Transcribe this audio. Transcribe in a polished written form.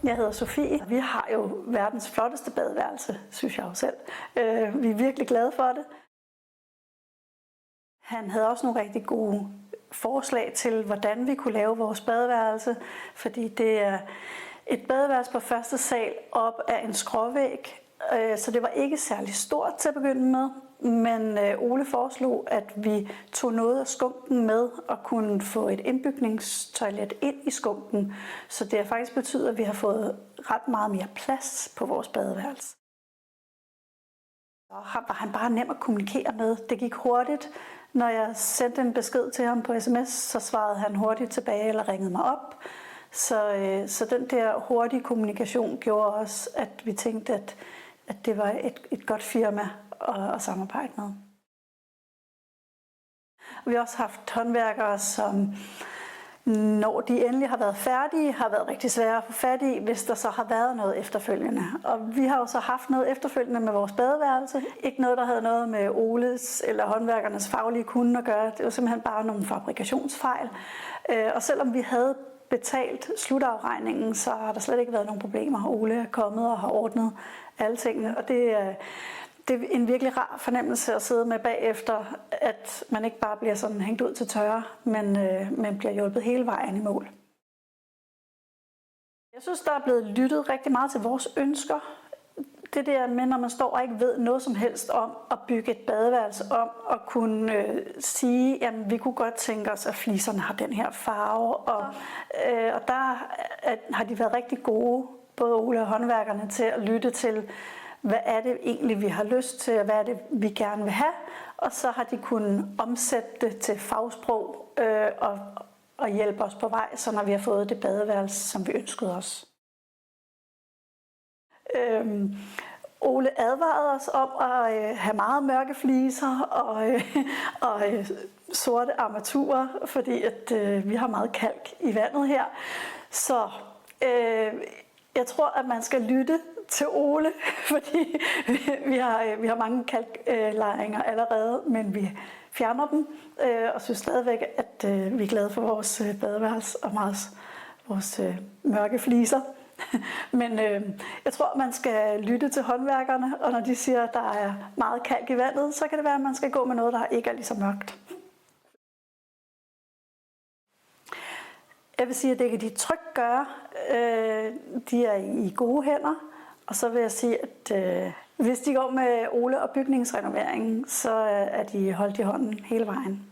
Jeg hedder Sofie. Vi har jo verdens flotteste badeværelse, synes jeg jo selv. Vi er virkelig glade for det. Han havde også nogle rigtig gode forslag til, hvordan vi kunne lave vores badeværelse, fordi det er et badeværelse på første sal op af en skråvæg, så det var ikke særlig stort til at begynde med. Men Ole foreslog, at vi tog noget af skumpen med og kunne få et indbygningstoilet ind i skumpen, så det har faktisk betydet, at vi har fået ret meget mere plads på vores badeværelse. Så var han bare nem at kommunikere med. Det gik hurtigt. Når jeg sendte en besked til ham på sms, så svarede han hurtigt tilbage eller ringede mig op. Så den der hurtige kommunikation gjorde også, at vi tænkte, at det var et godt firma at samarbejde med. Vi har også haft håndværkere, som når de endelig har været færdige, har været rigtig svære at få fat i, hvis der så har været noget efterfølgende. Og vi har jo så haft noget efterfølgende med vores badeværelse. Ikke noget, der havde noget med Oles eller håndværkernes faglige kunde at gøre. Det var simpelthen bare nogle fabrikationsfejl. Og selvom vi havde betalt slutafregningen, så har der slet ikke været nogen problemer. Ole er kommet og har ordnet alle tingene, og det er en virkelig rar fornemmelse at sidde med bagefter, at man ikke bare bliver sådan hængt ud til tørre, men bliver hjulpet hele vejen i mål. Jeg synes, der er blevet lyttet rigtig meget til vores ønsker. Det der med, når man står og ikke ved noget som helst om at bygge et badeværelse om, og kunne sige, at vi kunne godt tænke os, at fliserne har den her farve. Og der har de været rigtig gode, både Ole og håndværkerne, til at lytte til, hvad er det egentlig, vi har lyst til, og hvad er det, vi gerne vil have. Og så har de kunnet omsætte det til fagsprog og hjælpe os på vej, så når vi har fået det badeværelse, som vi ønskede os. Ole advarede os om at have meget mørke fliser og sorte armaturer, fordi at, vi har meget kalk i vandet her. Så jeg tror, at man skal lytte til Ole, fordi vi har mange kalklejringer allerede, men vi fjerner dem og synes stadigvæk, at vi er glade for vores badeværelse og vores mørke fliser. Men jeg tror, man skal lytte til håndværkerne, og når de siger, at der er meget kalk i vandet, så kan det være, at man skal gå med noget, der ikke er lige så mørkt. Jeg vil sige, at det kan de trygt gøre. De er i gode hænder. Og så vil jeg sige, at hvis de går med Ole og bygningsrenoveringen, så er de holdt i hånden hele vejen.